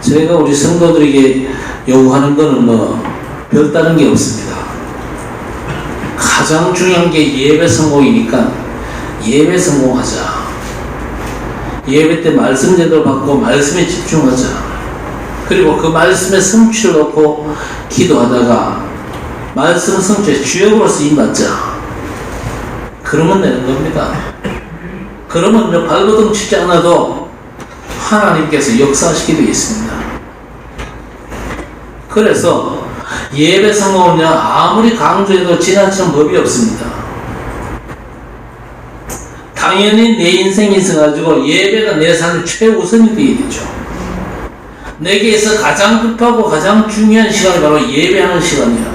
제가 우리 성도들에게 요구하는 거는 별다른 게 없습니다. 가장 중요한 게 예배 성공이니까 예배 성공하자. 예배 때 말씀 제대로 받고 말씀에 집중하자. 그리고 그 말씀에 성취를 놓고 기도하다가 말씀 성취에 주역으로 쓰임받자. 그러면 되는 겁니다. 그러면 발버둥 치지 않아도 하나님께서 역사하시게 되어 있습니다. 그래서 예배 성공은요, 아무리 강조해도 지나치는 법이 없습니다. 당연히 내 인생에 있어가지고 예배가 내 삶의 최우선이 되어야 되죠. 내게서 가장 급하고 가장 중요한 시간이 바로 예배하는 시간이에요.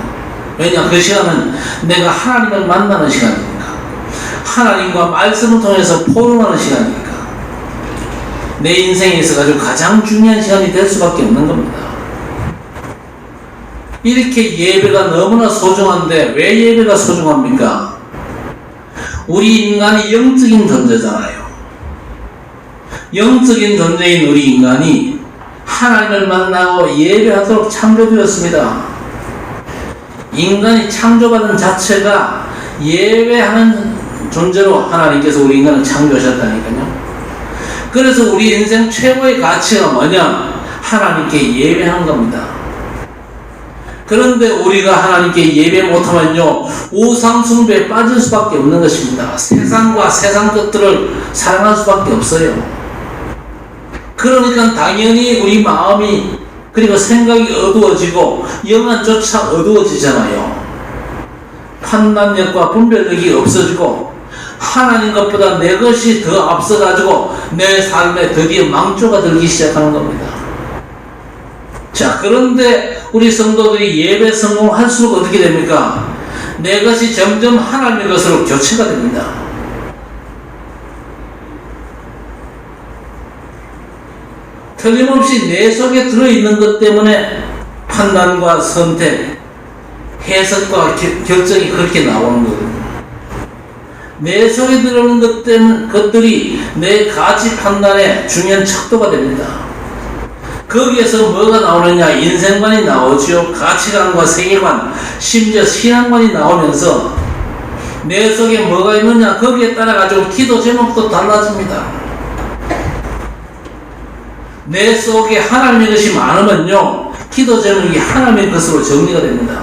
왜냐? 그 시간은 내가 하나님을 만나는 시간이니까. 하나님과 말씀을 통해서 포럼하는 시간이니까. 내 인생에 있어가지고 가장 중요한 시간이 될 수밖에 없는 겁니다. 이렇게 예배가 너무나 소중한데 왜 예배가 소중합니까? 우리 인간이 영적인 존재잖아요. 영적인 존재인 우리 인간이 하나님을 만나고 예배하도록 창조되었습니다. 인간이 창조받은 자체가 예배하는 존재로 하나님께서 우리 인간을 창조하셨다니까요. 그래서 우리 인생 최고의 가치가 뭐냐? 하나님께 예배하는 겁니다. 그런데 우리가 하나님께 예배 못하면요, 우상숭배에 빠질 수밖에 없는 것입니다. 세상과 세상 것들을 사랑할 수밖에 없어요. 그러니까 당연히 우리 마음이 그리고 생각이 어두워지고 영안조차 어두워지잖아요. 판단력과 분별력이 없어지고 하나님 것보다 내 것이 더 앞서가지고 내 삶에 드디어 망조가 들기 시작하는 겁니다. 자, 그런데 우리 성도들이 예배 성공할수록 어떻게 됩니까? 내 것이 점점 하나님의 것으로 교체가 됩니다. 틀림없이 내 속에 들어있는 것 때문에 판단과 선택, 해석과 결정이 그렇게 나오는 거거든요. 내 속에 들어오는 것 때문에 것들이 내 가치 판단의 중요한 척도가 됩니다. 거기에서 뭐가 나오느냐? 인생관이 나오죠. 가치관과 세계관, 심지어 신앙관이 나오면서 내 속에 뭐가 있느냐? 거기에 따라 가지고 기도 제목도 달라집니다. 내 속에 하나님의 것이 많으면요, 기도 제목이 하나님의 것으로 정리가 됩니다.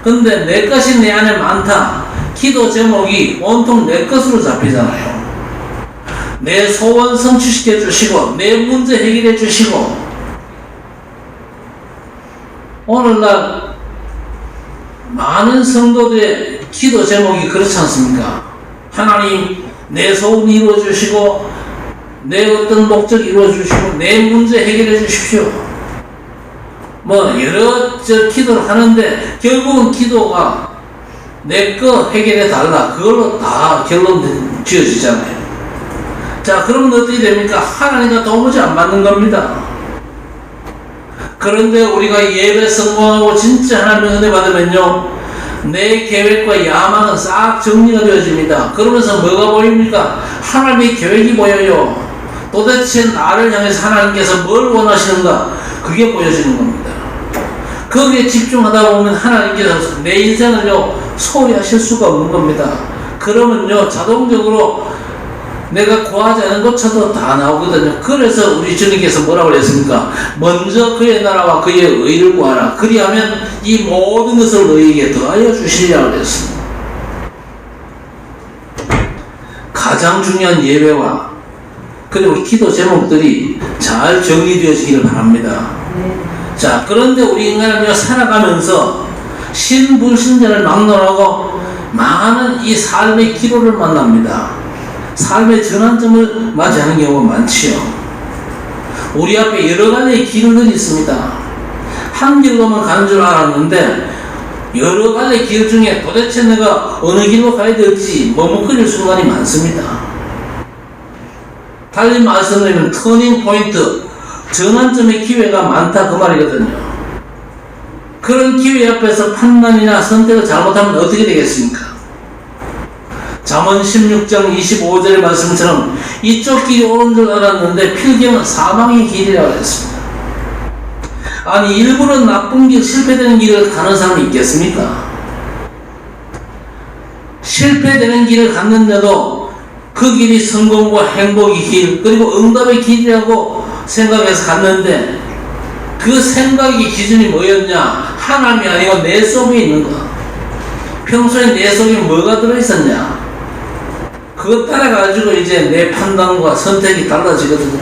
근데 내 것이 내 안에 많다. 기도 제목이 온통 내 것으로 잡히잖아요. 내 소원 성취시켜 주시고 내 문제 해결해 주시고. 오늘날 많은 성도들의 기도 제목이 그렇지 않습니까? 하나님, 내 소원이 이루어 주시고 내 어떤 목적이 이루어 주시고 내 문제 해결해 주십시오. 여러 기도를 하는데 결국은 기도가 내 거 해결해 달라, 그걸로 다 결론 지어지잖아요. 자, 그러면 어떻게 됩니까? 하나님과 도무지 안 맞는 겁니다. 그런데 우리가 예배 성공하고 진짜 하나님의 은혜 받으면요, 내 계획과 야망은 싹 정리가 되어집니다. 그러면서 뭐가 보입니까? 하나님의 계획이 보여요. 도대체 나를 향해서 하나님께서 뭘 원하시는가? 그게 보여지는 겁니다. 거기에 집중하다 보면 하나님께서 내 인생을요, 소유하실 수가 없는 겁니다. 그러면요, 자동적으로 내가 구하지 않은 것처럼 다 나오거든요. 그래서 우리 주님께서 뭐라고 그랬습니까? 먼저 그의 나라와 그의 의를 구하라. 그리하면 이 모든 것을 너희에게 더하여 주시리라고 그랬습니다. 가장 중요한 예배와 그리고 기도 제목들이 잘 정리되어지기를 바랍니다. 자, 그런데 우리 인간은요, 살아가면서 신불신자를 막론하고 많은 이 삶의 기로를 만납니다. 삶의 전환점을 맞이하는 경우가 많지요. 우리 앞에 여러 가지의 길들이 있습니다. 한 길로만 가는 줄 알았는데 여러 가지의 길 중에 도대체 내가 어느 길로 가야 될지 머뭇거릴 순간이 많습니다. 달리 말씀드리면 터닝 포인트, 전환점의 기회가 많다, 그 말이거든요. 그런 기회 앞에서 판단이나 선택을 잘못하면 어떻게 되겠습니까? 잠언 16장 25절의 말씀처럼 이쪽 길이 옳은 줄 알았는데 필경은 사망의 길이라고 했습니다. 아니 일부러 나쁜 길, 실패되는 길을 가는 사람이 있겠습니까? 실패되는 길을 갔는데도 그 길이 성공과 행복의 길, 그리고 응답의 길이라고 생각해서 갔는데 그 생각의 기준이 뭐였냐? 하나님이 아니고 내 속에 있는 것. 평소에 내 속에 뭐가 들어있었냐? 그것 따라가지고 이제 내 판단과 선택이 달라지거든요.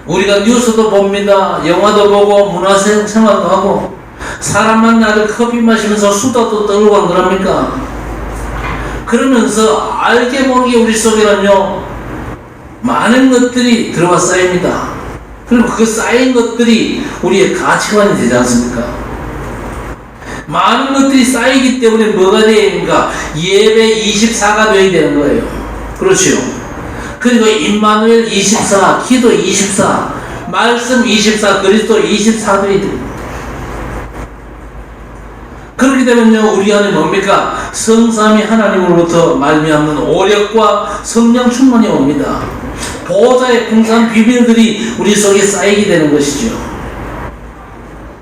우리가 뉴스도 봅니다. 영화도 보고 문화생활도 하고 사람 만나서 커피 마시면서 수다도 떨고 안 그럽니까? 그러면서 알게 모르게 우리 속에는요 많은 것들이 들어와 쌓입니다. 그리고 그 쌓인 것들이 우리의 가치관이 되지 않습니까? 많은 것들이 쌓이기 때문에 뭐가 되어야 됩니까? 예배 24가 되어야 되는 거예요. 그렇죠. 그리고 임마누엘 24, 기도 24, 말씀 24, 그리스도 24 되어야 됩니다. 그렇게 되면요 우리 안에 뭡니까? 성삼위 하나님으로부터 말미암는 오력과 성령 충만이 옵니다. 보호자의 풍성한 비밀들이 우리 속에 쌓이게 되는 것이죠.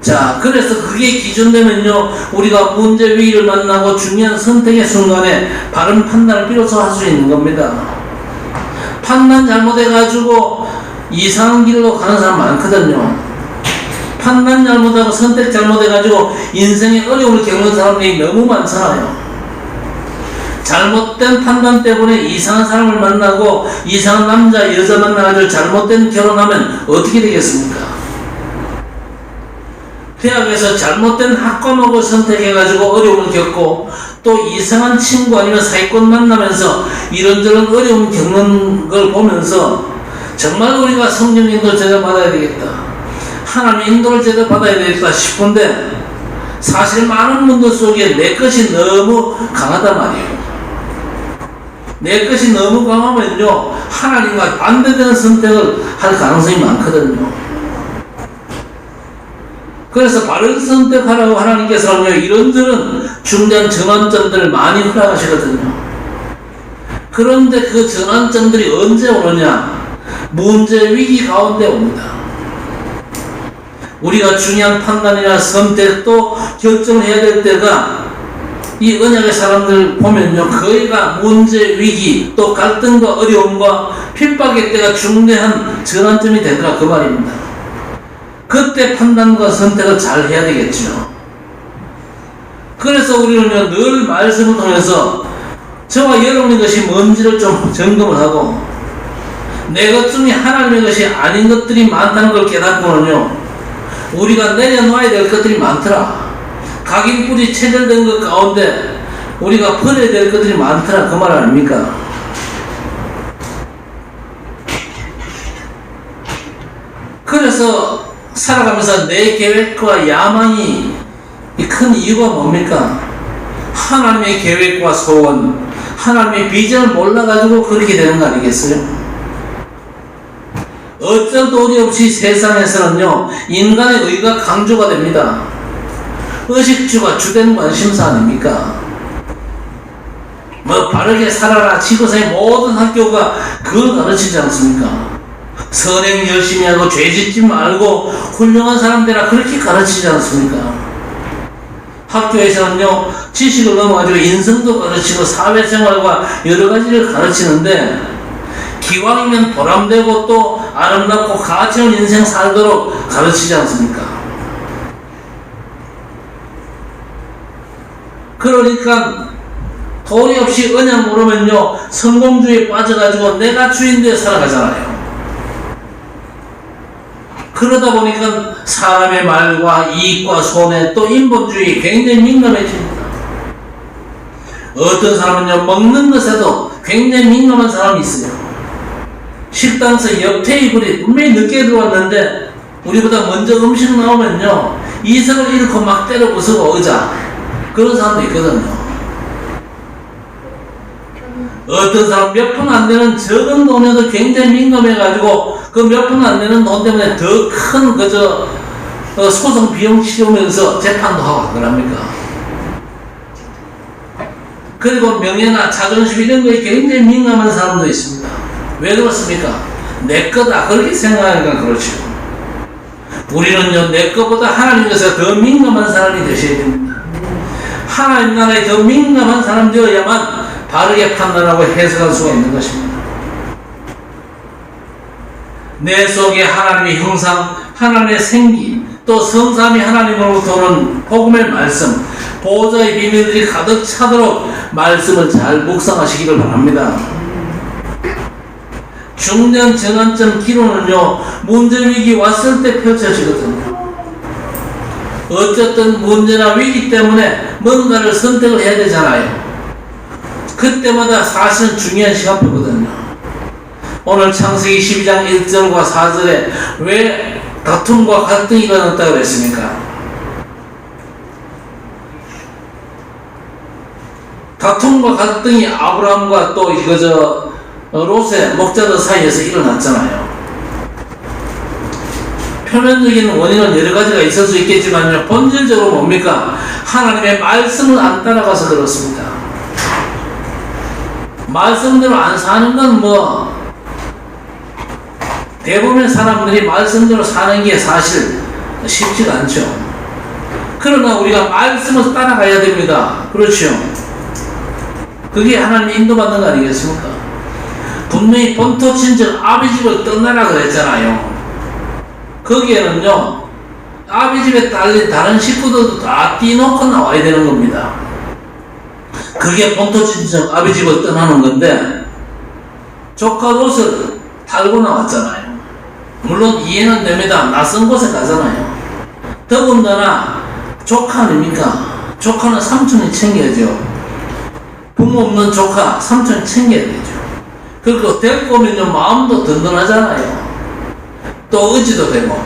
자, 그래서 그게 기준되면요 우리가 문제 위기를 만나고 중요한 선택의 순간에 바른 판단을 비로소 할 수 있는 겁니다. 판단 잘못해가지고 이상한 길로 가는 사람 많거든요. 판단 잘못하고 선택 잘못해가지고 인생의 어려움을 겪는 사람들이 너무 많잖아요. 잘못된 판단 때문에 이상한 사람을 만나고 이상한 남자 여자 만나가지고 잘못된 결혼하면 어떻게 되겠습니까? 대학에서 잘못된 학과목을 선택해가지고 어려움을 겪고 또 이상한 친구 아니면 사기꾼 만나면서 이런저런 어려움 겪는 걸 보면서 정말 우리가 성령 인도 제대로 받아야 되겠다, 하나님 인도를 제대로 받아야 되겠다 싶은데 사실 많은 분들 속에 내 것이 너무 강하단 말이에요. 내 것이 너무 강하면요 하나님과 반대되는 선택을 할 가능성이 많거든요. 그래서 바른 선택하라고 하나님께서는요 이런저런 중대한 전환점들을 많이 허락하시거든요. 그런데 그 전환점들이 언제 오느냐? 문제 위기 가운데 옵니다. 우리가 중요한 판단이나 선택도 결정을 해야 될 때가 이 언약의 사람들 보면요 거의가 문제 위기 또 갈등과 어려움과 핍박의 때가 중대한 전환점이 되더라 그 말입니다. 그때 판단과 선택을 잘 해야 되겠죠. 그래서 우리는요 늘 말씀을 통해서 저와 여러분의 것이 뭔지를 좀 점검을 하고 내 것 중에 하나님의 것이 아닌 것들이 많다는 걸 깨닫고는요 우리가 내려놓아야 될 것들이 많더라. 각인뿌리 체결된 것 가운데 우리가 버려야 될 것들이 많더라 그 말 아닙니까? 그래서 살아가면서 내 계획과 야망이 큰 이유가 뭡니까? 하나님의 계획과 소원, 하나님의 비전을 몰라가지고 그렇게 되는 거 아니겠어요? 어쩔 도리 없이 세상에서는요 인간의 의가 강조가 됩니다. 의식주가 주된 관심사 아닙니까? 뭐 바르게 살아라, 지구상의 모든 학교가 그걸 가르치지 않습니까? 선행 열심히 하고 죄 짓지 말고 훌륭한 사람 되라 그렇게 가르치지 않습니까? 학교에서는요 지식을 넘어가지고 인성도 가르치고 사회생활과 여러 가지를 가르치는데 기왕이면 보람되고 또 아름답고 가치 있는 인생 살도록 가르치지 않습니까? 그러니까 도리 없이 언약 모르면요 성공주의에 빠져가지고 내가 주인되어 살아가잖아요. 그러다 보니까 사람의 말과 이익과 손해 또 인본주의 굉장히 민감해집니다. 어떤 사람은요 먹는 것에도 굉장히 민감한 사람이 있어요. 식당에서 옆 테이블이 분명히 늦게 들어왔는데 우리보다 먼저 음식 나오면요 이성을 잃고 막 때려 부수고 의자 그런 사람도 있거든요. 어떤 사람 몇 푼 안 되는 적은 돈에도 굉장히 민감해가지고 그 몇 푼 안 되는 돈 때문에 더 큰 소송 비용 치르면서 재판도 하고 그럽니까? 그리고 명예나 자존심 이런 거에 굉장히 민감한 사람도 있습니다. 왜 그렇습니까? 내 거다 그렇게 생각하니까 그렇죠. 우리는요, 내 거보다 하나님 것에 더 민감한 사람이 되셔야 됩니다. 하나님 나라에 더 민감한 사람 되어야만 바르게 판단하고 해석할 수가 있는 것입니다. 내 속에 하나님의 형상, 하나님의 생기, 또 성삼위 하나님으로부터 오는 복음의 말씀, 보호자의 비밀들이 가득 차도록 말씀을 잘 묵상하시기를 바랍니다. 중년 전환점 기로는요, 문제 위기 왔을 때 펼쳐지거든요. 어쨌든 문제나 위기 때문에 뭔가를 선택을 해야 되잖아요. 그때마다 사실은 중요한 시간표거든요. 오늘 창세기 12장 1절과 4절에 왜 다툼과 갈등이 일어났다고 그랬습니까? 다툼과 갈등이 아브라함과 또 롯의 목자들 사이에서 일어났잖아요. 표면적인 원인은 여러 가지가 있을 수 있겠지만요, 본질적으로 뭡니까? 하나님의 말씀을 안 따라가서 그렇습니다. 말씀대로 안 사는 건 대부분의 사람들이 말씀대로 사는 게 사실 쉽지가 않죠. 그러나 우리가 말씀을 따라가야 됩니다. 그렇죠. 그게 하나님 인도받는 거 아니겠습니까? 분명히 본토 친척 아비 집을 떠나라 그랬잖아요. 거기에는요, 아비 집에 딸린 다른 식구들도 다 띄놓고 나와야 되는 겁니다. 그게 본토 친척 아비 집을 떠나는 건데, 조카 롯을 달고 나왔잖아요. 물론 이해는 됩니다. 낯선 곳에 가잖아요. 더군다나 조카 아닙니까? 조카는 삼촌이 챙겨야죠. 부모 없는 조카 삼촌이 챙겨야 되죠. 그리고 데리고 오면요, 마음도 든든하잖아요. 또 의지도 되고.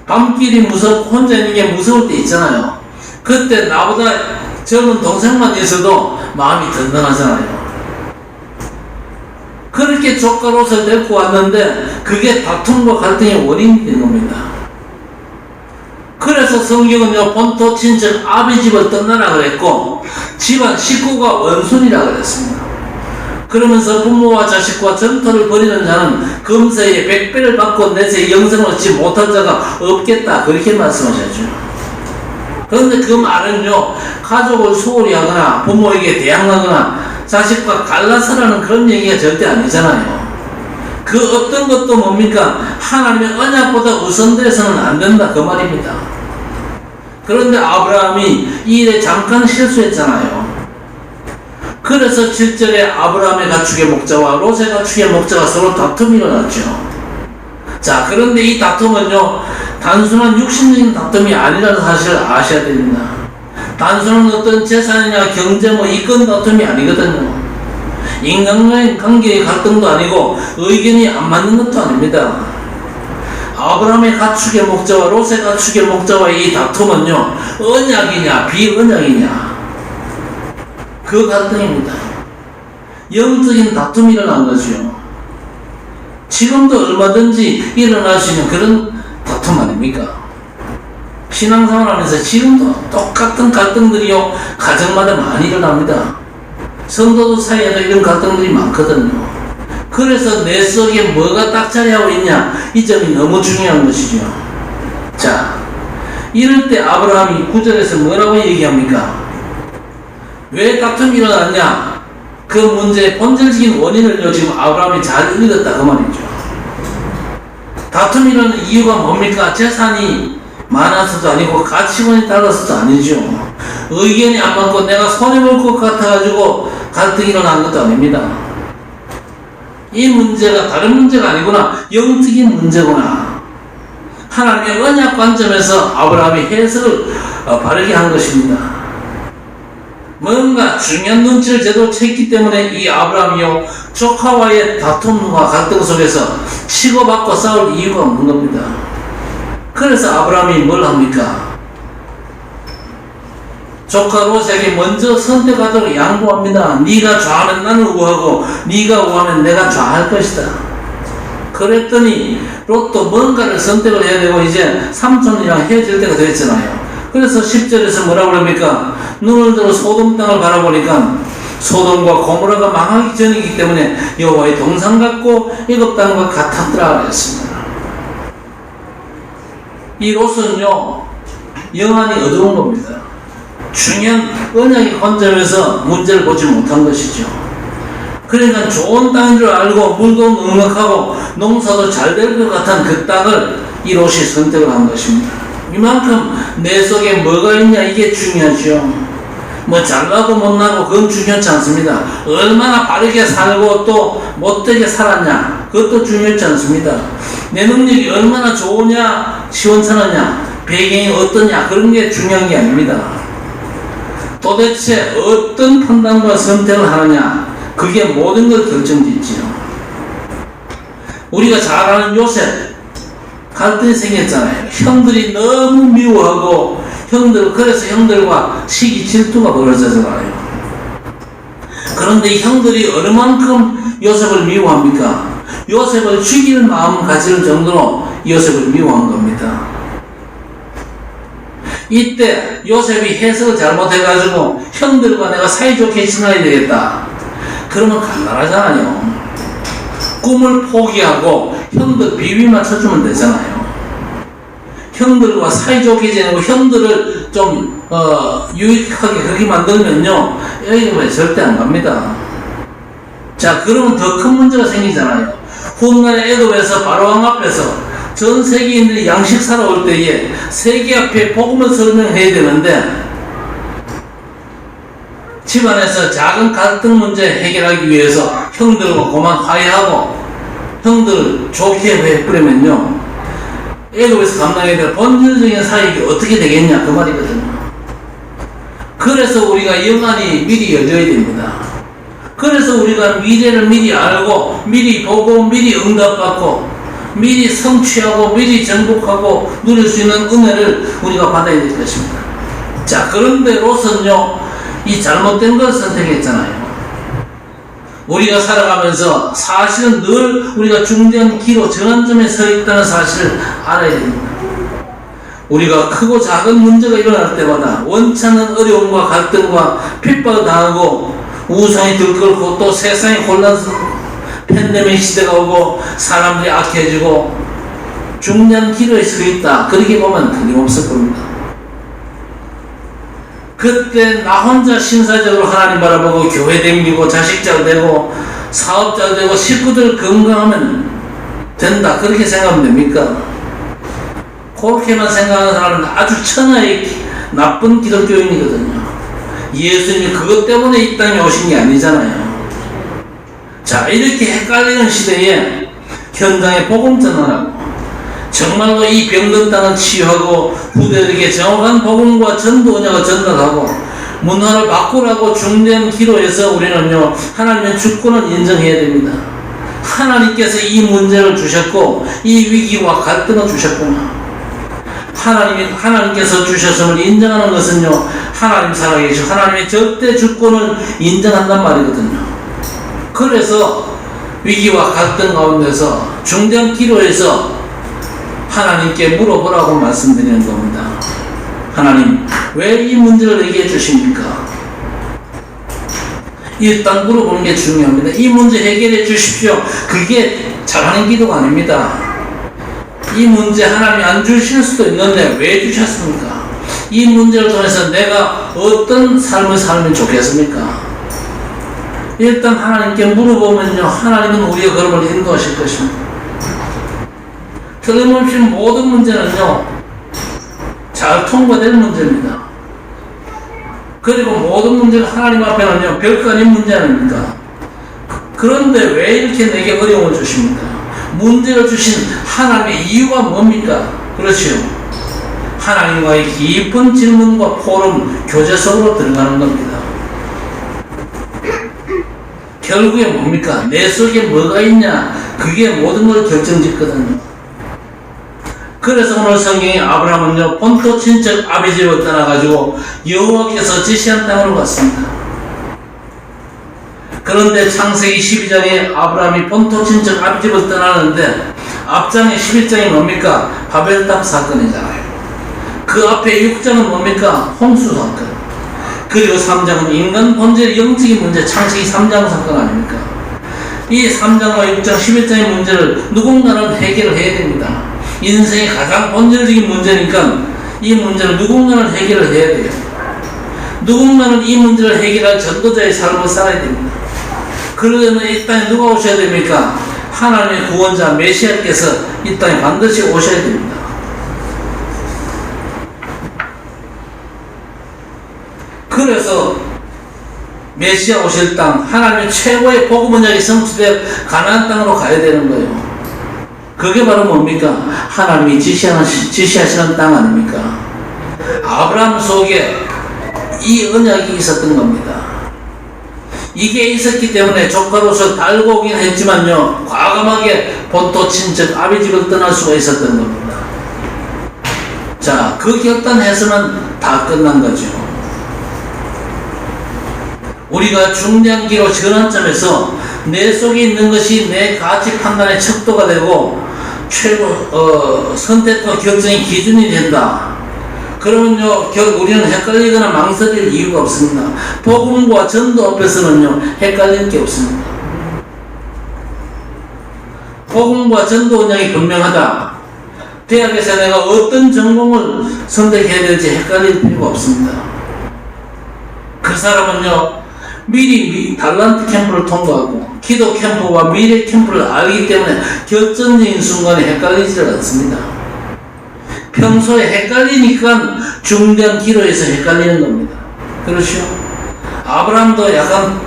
밤길이 무섭고 혼자 있는 게 무서울 때 있잖아요. 그때 나보다 젊은 동생만 있어도 마음이 든든하잖아요. 그렇게 조카 롯을 데리고 왔는데 그게 다툼과 갈등의 원인이 된 겁니다. 그래서 성경은요, 본토 친척 아비 집을 떠나라 그랬고 집안 식구가 원순이라 그랬습니다. 그러면서 부모와 자식과 전토를 벌이는 자는 금세에 100배를 받고 내세에 영생을 얻지 못할 자가 없겠다, 그렇게 말씀하셨죠. 그런데 그 말은요, 가족을 소홀히 하거나 부모에게 대항하거나 자식과 갈라서라는 그런 얘기가 절대 아니잖아요. 그 어떤 것도 뭡니까? 하나님의 언약보다 우선돼서는 안 된다, 그 말입니다. 그런데 아브라함이 이 일에 잠깐 실수했잖아요. 그래서 7절에 아브라함의 가축의 목자와 롯의 가축의 목자가 서로 다툼이 일어났죠. 자, 그런데 이 다툼은요, 단순한 육신적인 다툼이 아니라는 사실을 아셔야 됩니다. 단순한 어떤 재산이나 경제 이권 다툼이 아니거든요. 인간과의 관계의 갈등도 아니고 의견이 안 맞는 것도 아닙니다. 아브라함의 가축의 목자와 롯의 가축의 목자와의 이 다툼은요, 언약이냐 비언약이냐, 그 갈등입니다. 영적인 다툼이 일어난 거죠. 지금도 얼마든지 일어날 수 있는 그런 다툼 아닙니까? 신앙생활 하면서 지금도 똑같은 갈등들이요, 가정마다 많이 일어납니다. 성도들 사이에도 이런 갈등들이 많거든요. 그래서 내 속에 뭐가 딱 자리하고 있냐, 이 점이 너무 중요한 것이죠. 자, 이럴 때 아브라함이 9절에서 뭐라고 얘기합니까? 왜 다툼이 일어났냐? 그 문제의 본질적인 원인을요, 지금 아브라함이 잘 읽었다, 그 말이죠. 다툼이 일어나는 이유가 뭡니까? 재산이 많아서도 아니고 가치관이 달라서도 아니죠. 의견이 안 맞고 내가 손해볼 것 같아가지고 갈등이 일어난 것도 아닙니다. 이 문제가 다른 문제가 아니구나, 영적인 문제구나. 하나님의 언약 관점에서 아브라함이 해석을 바르게 한 것입니다. 뭔가 중요한 눈치를 제대로 챘기 때문에 이 아브라함이요, 조카와의 다툼과 갈등 속에서 치고받고 싸울 이유가 없는 겁니다. 그래서 아브라함이 뭘 합니까? 조카 롯에게 먼저 선택하도록 양보합니다. 네가 좌하면 나는 우하고 네가 우하면 내가 좌할 것이다. 그랬더니 롯도 뭔가를 선택을 해야 되고 이제 삼촌이랑 헤어질 때가 됐잖아요. 그래서 10절에서 뭐라고 그럽니까? 눈을 들어 소돔 땅을 바라보니까 소돔과 고모라가 망하기 전이기 때문에 여호와의 동상 같고 애굽 땅과 같았더라 그랬습니다. 이 롯은요 영안이 어두운 겁니다. 중요한 언약이 관점에서 문제를 보지 못한 것이죠. 그러니까 좋은 땅인 줄 알고 물도 넉넉하고 농사도 잘 될 것 같은 그 땅을 이 롯이 선택을 한 것입니다. 이만큼 내 속에 뭐가 있냐 이게 중요하죠. 뭐 잘나고 못나고 그건 중요하지 않습니다. 얼마나 바르게 살고 또 못되게 살았냐 그것도 중요하지 않습니다. 내 능력이 얼마나 좋으냐 시원찮으냐 배경이 어떠냐 그런 게 중요한 게 아닙니다. 도대체 어떤 판단과 선택을 하느냐 그게 모든 걸 결정짓지요. 우리가 잘 아는 요셉 갈등이 생겼잖아요. 형들이 너무 미워하고 그래서 형들과 시기 질투가 벌어졌잖아요. 그런데 이 형들이 얼마만큼 요셉을 미워합니까? 요셉을 죽일 마음 가질 정도로 요셉을 미워한 겁니다. 이때 요셉이 해석을 잘못해가지고 형들과 내가 사이좋게 지내야 되겠다. 그러면 간단하잖아요. 꿈을 포기하고 형들 비위 맞춰주면 되잖아요. 형들과 사이좋게 지내고 형들을 좀 유익하게 그렇게 만들면요 애굽에 절대 안 갑니다. 자 그러면 더 큰 문제가 생기잖아요. 훗날에 애굽에서 바로왕 앞에서 전 세계인들이 양식 사러 올 때에 세계 앞에 복음을 설명해야 되는데 집안에서 작은 갈등 문제 해결하기 위해서 형들과 그만 화해하고 형들 좋게 해버리면요 애굽에서 감당해야 될 본질적인 사역이 어떻게 되겠냐 그 말이거든요. 그래서 우리가 영안이 미리 열려야 됩니다. 그래서 우리가 미래를 미리 알고 미리 보고 미리 응답받고 미리 성취하고 미리 정복하고 누릴 수 있는 은혜를 우리가 받아야 될 것입니다. 자 그런데 롯은요 이 잘못된 걸 선택했잖아요. 우리가 살아가면서 사실은 늘 우리가 중대한 기로 전환점에 서 있다는 사실을 알아야 됩니다. 우리가 크고 작은 문제가 일어날 때마다 원찮은 어려움과 갈등과 핍박을 당하고 우상이 들끓고 또 세상이 혼란스럽고 팬데믹 시대가 오고 사람들이 악해지고 중대한 기로에 서 있다. 그렇게 보면 틀림없을 겁니다. 그때 나 혼자 신사적으로 하나님 바라보고 교회 댕기고 자식 잘 되고 사업 잘 되고 식구들 건강하면 된다 그렇게 생각하면 됩니까? 그렇게만 생각하는 사람은 아주 천하의 나쁜 기독교인이거든요. 예수님이 그것 때문에 이 땅에 오신 게 아니잖아요. 자 이렇게 헷갈리는 시대에 현장에 복음 전하라고 정말로 이 병든 땅을 치유하고 후대들에게 정확한 복음과 전도 언약을 전달하고 문화를 바꾸라고 중대한 기로에서 우리는요 하나님의 주권을 인정해야 됩니다. 하나님께서 이 문제를 주셨고 이 위기와 갈등을 주셨구나. 하나님께서 주셨음을 인정하는 것은요 하나님 살아계시고 하나님의 절대 주권을 인정한단 말이거든요. 그래서 위기와 갈등 가운데서 중대한 기로에서 하나님께 물어보라고 말씀드리는 겁니다. 하나님 왜 이 문제를 얘기해 주십니까? 일단 물어보는 게 중요합니다. 이 문제 해결해 주십시오. 그게 잘하는 기도가 아닙니다. 이 문제 하나님이 안 주실 수도 있는데 왜 주셨습니까? 이 문제를 통해서 내가 어떤 삶을 살면 좋겠습니까? 일단 하나님께 물어보면요 하나님은 우리의 걸음을 인도하실 것입니다. 틀림없이 모든 문제는요 잘 통과될 문제입니다. 그리고 모든 문제가 하나님 앞에는요 별거 아닌 문제 아닙니까? 그런데 왜 이렇게 내게 어려움을 주십니까? 문제를 주신 하나님의 이유가 뭡니까? 그렇죠. 하나님과의 깊은 질문과 포럼 교제 속으로 들어가는 겁니다. 결국에 뭡니까? 내 속에 뭐가 있냐? 그게 모든 걸 결정짓거든요. 그래서 오늘 성경에 아브라함은요 본토 친척 아비집을 떠나가지고 여호와께서 지시한 땅으로 갔습니다. 그런데 창세기 12장에 아브라함이 본토 친척 아비집을 떠나는데 앞장에 11장이 뭡니까? 바벨탑 사건이잖아요. 그 그 앞에 6장은 뭡니까? 홍수 사건. 그리고 3장은 인간 본질의 영적인 문제, 창세기 3장 사건 아닙니까? 이 3장과 6장, 11장의 문제를 누군가는 해결을 해야 됩니다. 인생의 가장 본질적인 문제니까 이 문제를 누군가는 해결을 해야 돼요. 누군가는 이 문제를 해결할 전도자의 삶을 살아야 됩니다. 그러려면 이 땅에 누가 오셔야 됩니까? 하나님의 구원자 메시아께서 이 땅에 반드시 오셔야 됩니다. 그래서 메시아 오실 땅, 하나님의 최고의 복음 언약이 성취될 가나안 땅으로 가야 되는 거예요. 그게 바로 뭡니까? 하나님이 지시하시는 땅 아닙니까? 아브라함 속에 이 언약이 있었던 겁니다. 이게 있었기 때문에 조카로서 달고 오긴 했지만요, 과감하게 본토 친척 아비 집을 떠날 수가 있었던 겁니다. 자, 그 결단해서는 다 끝난 거죠. 우리가 중량기로 전환점에서 내 속에 있는 것이 내 가치 판단의 척도가 되고 최고 선택과 결정의 기준이 된다. 그러면요, 우리는 헷갈리거나 망설일 이유가 없습니다. 복음과 전도 앞에서는요, 헷갈릴 게 없습니다. 복음과 전도 언약이 분명하다. 대학에서 내가 어떤 전공을 선택해야 될지 헷갈릴 필요가 없습니다. 그 사람은요, 미리 달란트 캠프를 통과하고 기도 캠프와 미래 캠프를 알기 때문에 결정적인 순간에 헷갈리지를 않습니다. 평소에 헷갈리니까 중대한 기로에서 헷갈리는 겁니다. 그렇죠? 아브라함도 약간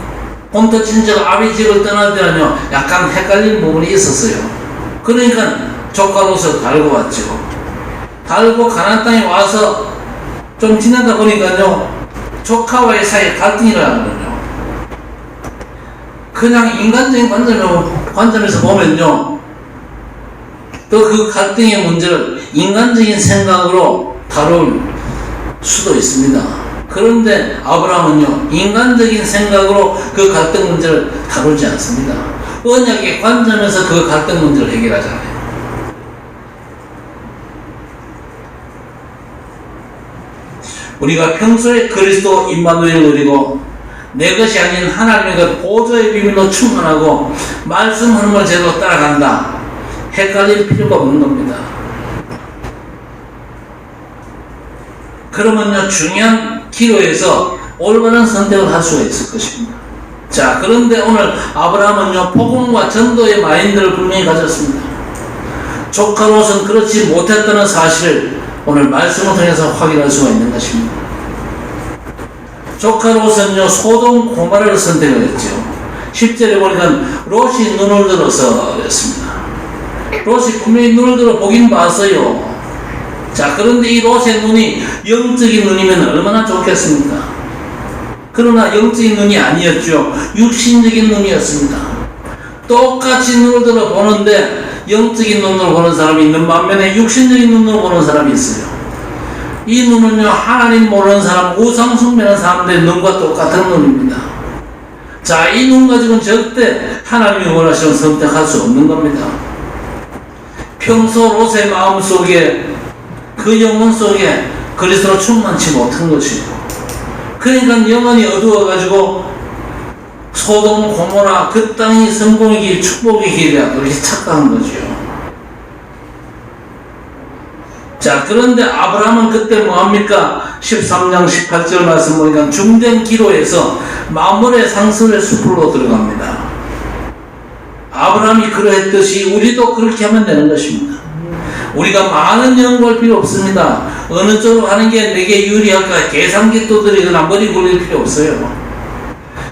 본토 친척 아비 집을 떠날 때는요, 약간 헷갈리는 부분이 있었어요. 그러니까 조카로서 달고 왔죠. 달고 가나안 땅에 와서 좀 지나다 보니까요, 조카와의 사이에 갈등이 일어나거든요. 그냥 인간적인 관점에서 보면요, 또 그 갈등의 문제를 인간적인 생각으로 다룰 수도 있습니다. 그런데 아브라함은요, 인간적인 생각으로 그 갈등 문제를 다루지 않습니다. 언약의 관점에서 그 갈등 문제를 해결하잖아요. 우리가 평소에 그리스도 임마누엘을 누리고 내 것이 아닌 하나님의 그 보좌의 비밀로 충만하고 말씀 흐름을 제대로 따라간다. 헷갈릴 필요가 없는 겁니다. 그러면요, 중요한 기로에서 올바른 선택을 할 수가 있을 것입니다. 자, 그런데 오늘 아브라함은요, 복음과 전도의 마인드를 분명히 가졌습니다. 조카로서는 그렇지 못했다는 사실을 오늘 말씀을 통해서 확인할 수가 있는 것입니다. 조카로서는요, 소돔 고모라를 선택을 했죠. 10절에 보니까 롯이 눈을 들어서 그랬습니다. 롯이 분명히 눈을 들어 보긴 봤어요. 자, 그런데 이 롯의 눈이 영적인 눈이면 얼마나 좋겠습니까? 그러나 영적인 눈이 아니었죠. 육신적인 눈이었습니다. 똑같이 눈을 들어 보는데 영적인 눈으로 보는 사람이 있는 반면에 육신적인 눈으로 보는 사람이 있어요. 이 눈은요, 하나님 모르는 사람, 우상 숭배하는 사람들의 눈과 똑같은 눈입니다. 자, 이 눈 가지고는 절대 하나님이 원하시는 선택할 수 없는 겁니다. 평소 롯의 마음 속에, 그 영혼 속에 그리스도로 충만치 못한 것이고, 그러니까 영혼이 어두워가지고 소돔 고모라 그 땅이 성공의 길, 축복의 길이라 그렇게 착각한 거죠. 자, 그런데 아브라함은 그때 뭐합니까? 13장 18절 말씀 보니까 중된 기로에서 마물의 상설의 숲으로 들어갑니다. 아브라함이 그러했듯이 우리도 그렇게 하면 되는 것입니다. 우리가 많은 연구할 필요 없습니다. 어느 쪽으로 하는 게 내게 유리할까 계산기 두드리거나 머리 굴릴 필요 없어요.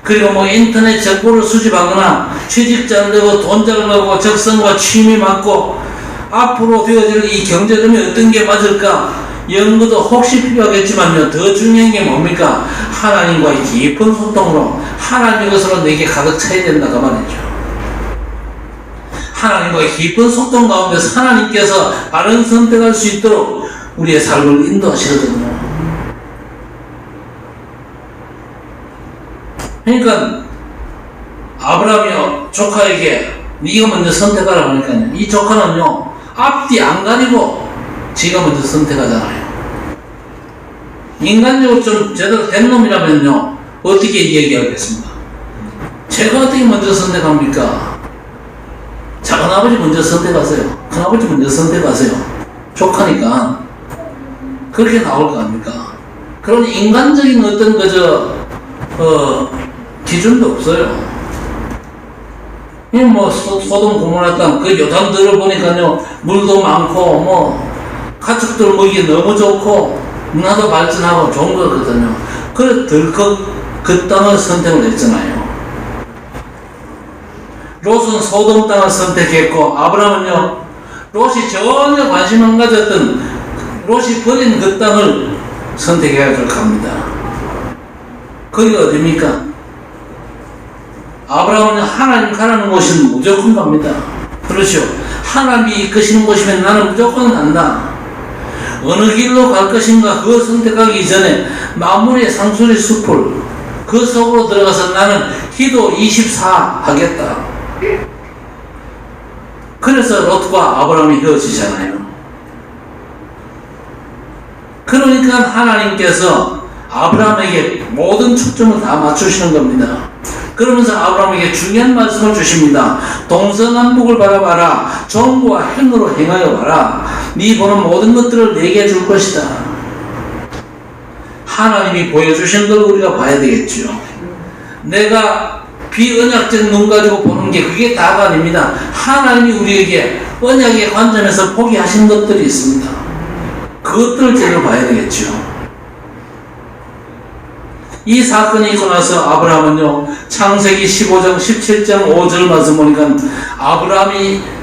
그리고 뭐 인터넷 정보를 수집하거나 취직자를 내고 돈자를 내고 적성과 취미 맞고 앞으로 되어질 이 경제점이 어떤 게 맞을까 연구도 혹시 필요하겠지만요, 더 중요한 게 뭡니까? 하나님과의 깊은 소통으로 하나님의 것으로 내게 가득 차야 된다고 말이죠. 하나님과의 깊은 소통 가운데서 하나님께서 바른 선택할 수 있도록 우리의 삶을 인도하시거든요. 그러니까 아브라함이 조카에게 네가 먼저 선택하라 하니까요, 이 조카는요, 앞뒤 안 가리고 지가 먼저 선택하잖아요. 인간적으로 좀 제대로 된 놈이라면요, 어떻게 얘기하겠습니까? 제가 어떻게 먼저 선택합니까? 작은아버지 먼저 선택하세요. 큰아버지 먼저 선택하세요. 조카니까. 그렇게 나올 거 아닙니까? 그런 인간적인 어떤 기준도 없어요. 뭐 소돔 고모라 땅 그 요단 들어보니까요, 물도 많고 가축들 먹이 너무 좋고 문화도 발전하고 좋은 거거든요. 그래 덜컥 그 땅을 선택을 했잖아요. 롯은 소돔 땅을 선택했고, 아브라함은요, 롯이 전혀 관심 안 가졌던 롯이 버린 그 땅을 선택해야 될 겁니다. 거기가 어디입니까? 아브라함은 하나님 가라는 곳은 무조건 갑니다. 그렇죠. 하나님이 이끄시는 곳이면 나는 무조건 간다. 어느 길로 갈 것인가 그거 선택하기 전에 만물의 상수리 숲을 그 속으로 들어가서 나는 기도 24 하겠다. 그래서 롯과 아브라함이 헤어지잖아요. 그러니까 하나님께서 아브라함에게 모든 초점을 다 맞추시는 겁니다. 그러면서 아브라함에게 중요한 말씀을 주십니다. 동서남북을 바라봐라. 정보와 행으로 행하여 봐라. 네 보는 모든 것들을 내게 줄 것이다. 하나님이 보여주신 걸 우리가 봐야 되겠죠. 내가 비언약적 눈 가지고 보는 게 그게 다가 아닙니다. 하나님이 우리에게 언약의 관점에서 보게 하신 것들이 있습니다. 그것들을 제대로 봐야 되겠죠. 이 사건이 있고 나서 아브라함은요, 창세기 15장 17장 5절 말씀 보니까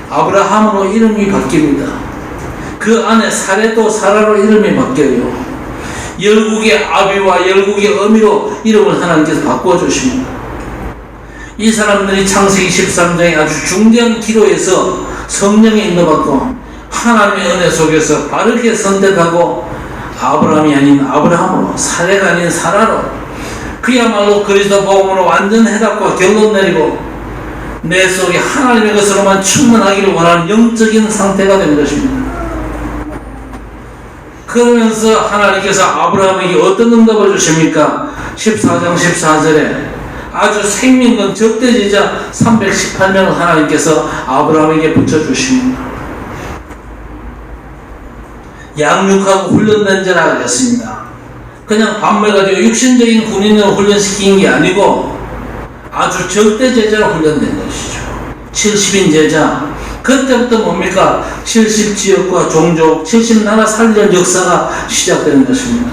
아브라함으로 이름이 바뀝니다. 그 안에 사레도 사라로 이름이 바뀌어요. 열국의 아비와 열국의 어미로 이름을 하나님께서 바꿔주십니다. 이 사람들이 창세기 13장에 아주 중대한 기도에서 성령에 인도받고 하나님의 은혜 속에서 바르게 선택하고 아브라함이 아닌 아브라함으로, 사레가 아닌 사라로, 그야말로 그리스도 복음으로 완전 해답과 결론 내리고 내 속에 하나님의 것으로만 충만하기를 원하는 영적인 상태가 된 것입니다. 그러면서 하나님께서 아브라함에게 어떤 응답을 주십니까? 14장 14절에 아주 생명건 적대지자 318명을 하나님께서 아브라함에게 붙여주십니다. 양육하고 훈련된 자라 하셨습니다. 그냥 반매가지고 육신적인 군인으로 훈련시킨 게 아니고 아주 적대 제자로 훈련된 것이죠. 70인 제자. 그때부터 뭡니까? 70지역과 종족, 70나라 살리는 역사가 시작되는 것입니다.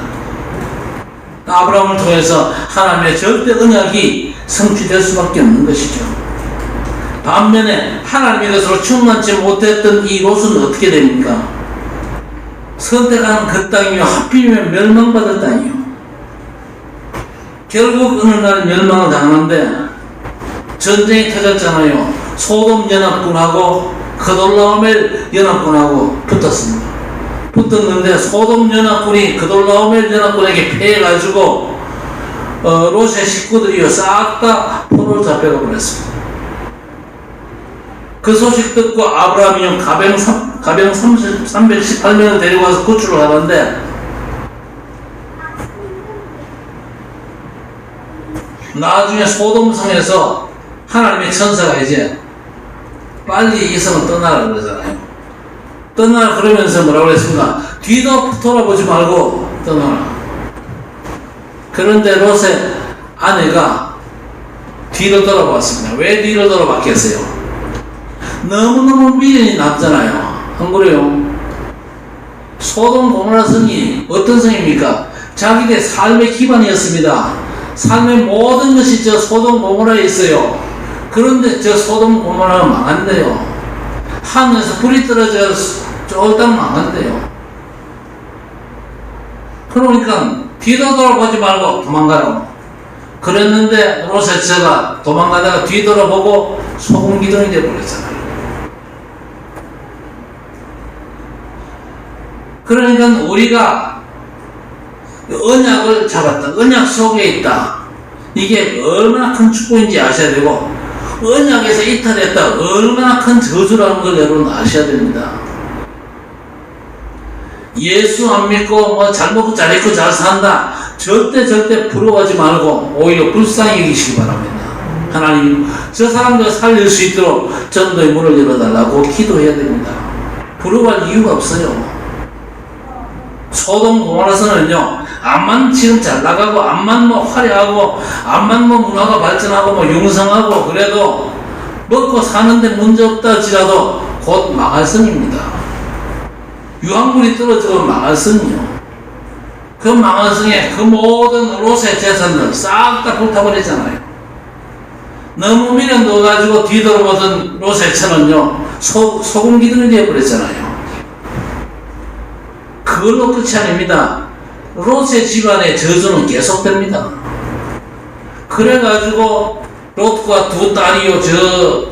아브라함을 통해서 하나님의 절대 언약이 성취될 수밖에 없는 것이죠. 반면에 하나님의 것으로 충만치 못했던 이 롯은 어떻게 됩니까? 선택한 그 땅이요, 하필이면 멸망받을 땅이요. 결국 어느 날 멸망을 당하는데 전쟁이 터졌잖아요. 소돔 연합군하고 그돌라오멜 연합군하고 붙었습니다. 붙었는데 소돔 연합군이 그돌라오멜 연합군에게 패해가지고 롯의 식구들이요 싹 다 포로로 잡혀가 버렸습니다. 그 소식 듣고 아브라함이 가병 318명을 데리고 와서 구출을 하는데 나중에 소돔성에서 하나님의 천사가 이제 빨리 이 성을 떠나라 그러잖아요. 떠나라 그러면서 뭐라고 그랬습니까? 뒤도 돌아보지 말고 떠나라. 그런데 롯의 아내가 뒤로 돌아봤습니다. 왜 뒤로 돌아봤겠어요? 너무너무 미련이 남잖아요. 안 그래요? 소돔 고모라 성이 어떤 성입니까? 자기의 삶의 기반이었습니다. 삶의 모든 것이 저 소돔 고모라에 있어요. 그런데 저 소돔 고모라가 망한대요. 하늘에서 불이 떨어져 쫄딱 망한대요. 그러니까 뒤도 돌아보지 말고 도망가라고. 그랬는데 롯의 처가 도망가다가 뒤돌아보고 소금기둥이 되어버렸잖아요. 그러니까 우리가 언약을 잡았다. 언약 속에 있다. 이게 얼마나 큰 축복인지 아셔야 되고, 언약에서 이탈했다. 얼마나 큰 저주라는 걸 여러분 아셔야 됩니다. 예수 안 믿고 뭐 잘 먹고 잘 입고 잘 산다. 절대 부러워하지 말고 오히려 불쌍히 여기시기 바랍니다. 하나님, 저 사람들 살릴 수 있도록 전도의 문을 열어달라고 기도해야 됩니다. 부러워할 이유가 없어요. 소돔 고모라서는요, 암만 지금 잘 나가고, 암만 뭐 화려하고, 암만 뭐 문화가 발전하고, 뭐 융성하고, 그래도 먹고 사는데 문제 없다 할지라도 곧 망할 성입니다. 유황물이 떨어지고 망할 성이요. 그 망할 성에 그 모든 롯의 재산들 싹 다 불타버리잖아요. 너무 미련 넣어가지고 뒤돌아보던 롯의 처는요, 소금 기둥이 되어버렸잖아요. 그걸로 끝이 아닙니다. 롯의 집안의 저주는 계속됩니다. 그래가지고 롯과 두 딸이요 저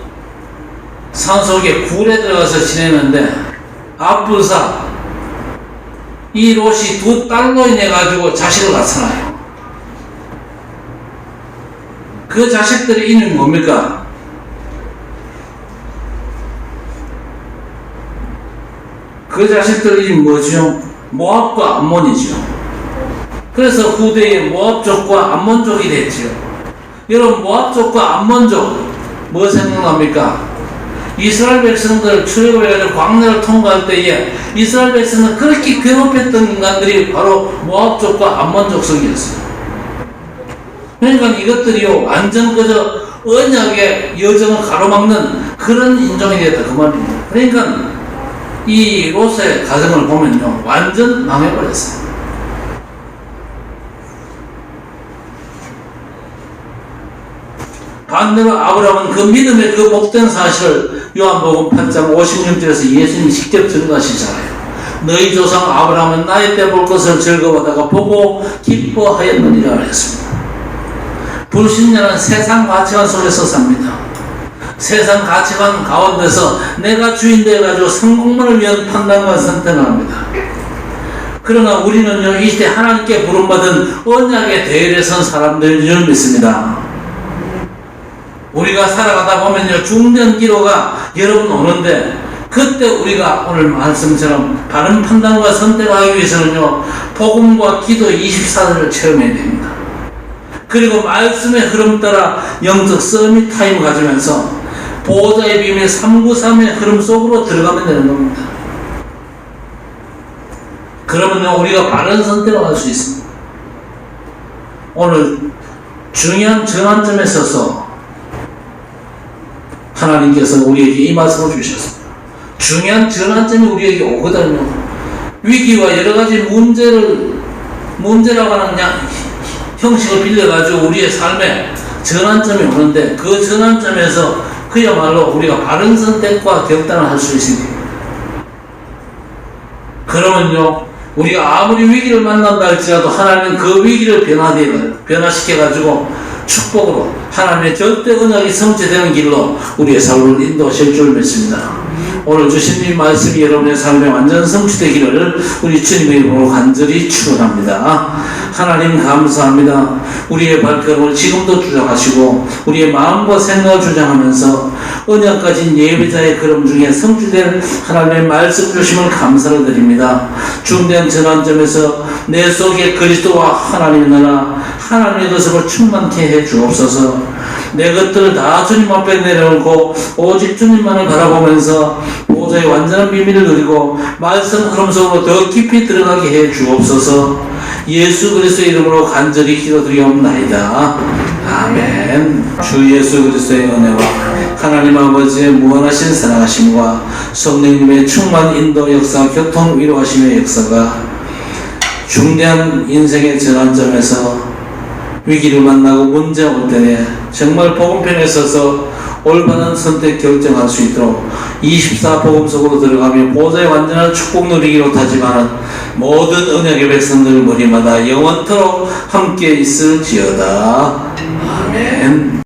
산속에 굴에 들어가서 지내는데 앞불사 이 롯이 두 딸로 인해 가지고 자식을 낳잖아요. 그 자식들의 이름이 뭡니까? 그 자식들의 이름이 뭐죠? 모압과 암몬이죠. 그래서 후대에 모압족과 암몬족이 됐죠. 여러분, 모압족과 암몬족 뭐 생각납니까? 이스라엘 백성들 출애굽해가지고 광야를 통과할 때에 이스라엘 백성을 그렇게 괴롭혔던 인간들이 바로 모압족과 암몬족 속이었어요. 그러니까 이것들이요 완전 그저 언약의 여정을 가로막는 그런 인종이 되었다 그 말입니다. 그러니까 이 롯의 가정을 보면요 완전 망해버렸어요. 반대로 아브라함은 그 믿음의 그 복된 사실을 요한복음 8장 56절에서 예수님이 직접 증거하시잖아요. 너희 조상 아브라함은 나이 때 볼 것을 즐거워하다가 보고 기뻐하였느니라 했습니다. 불신자는 세상 가치관 속에서 삽니다. 세상 가치관 가운데서 내가 주인 되어가지고 성공만을 위한 판단과 선택을 합니다. 그러나 우리는요 이 시대 하나님께 부름받은 언약의 대열에 선 사람들인 줄 믿습니다. 우리가 살아가다 보면요 중년기로가 여러분 오는데 그때 우리가 오늘 말씀처럼 바른 판단과 선택을 하기 위해서는요 복음과 기도 24시를 체험해야 됩니다. 그리고 말씀의 흐름 따라 영적 서밋 타임을 가지면서 보호자의 비밀 393의 흐름 속으로 들어가면 되는 겁니다. 그러면요 우리가 바른 선택을 할 수 있습니다. 오늘 중요한 전환점에 서서 하나님께서 우리에게 이 말씀을 주셨습니다. 중요한 전환점이 우리에게 오거든요. 위기와 여러가지 문제라고 하는 형식을 빌려가지고 우리의 삶에 전환점이 오는데 그 전환점에서 그야말로 우리가 바른 선택과 결단을 할 수 있습니다. 그러면요 우리가 아무리 위기를 만난다 할지라도 하나님은 그 위기를 변화시켜가지고 축복으로 하나님의 절대 언약이 성취되는 길로 우리의 삶을 인도하실 줄 믿습니다. 오늘 주신 이 말씀이 여러분의 삶에 완전 성취되기를 우리 주님의 이름으로 간절히 축원합니다. 하나님 감사합니다. 우리의 발걸음을 지금도 주장하시고 우리의 마음과 생각을 주장하면서 언약 가진 예배자의 걸음 중에 성취된 하나님의 말씀 주심을 감사를 드립니다. 중대한 전환점에서 내 속에 그리스도와 하나님의 나라 하나님의 것을 충만케 해 주옵소서. 내 것들을 다 주님 앞에 내려놓고 오직 주님만을 바라보면서 보좌의 완전한 비밀을 누리고 말씀 흐름 속으로 더 깊이 들어가게 해 주옵소서. 예수 그리스도의 이름으로 간절히 기도드리옵나이다. 아멘. 주 예수 그리스도의 은혜와 하나님 아버지의 무한하신 사랑하심과 성령님의 충만 인도 역사 교통 위로하심의 역사가 중대한 인생의 전환점에서 위기를 만나고 문제 올 때에 정말 복음편에 서서 올바른 선택 결정할 수 있도록 24 복음 속으로 들어가며 보좌의 완전한 축복 누리기로 다짐하는 모든 언약의 백성들 머리마다 영원토록 함께 있을지어다. 아멘.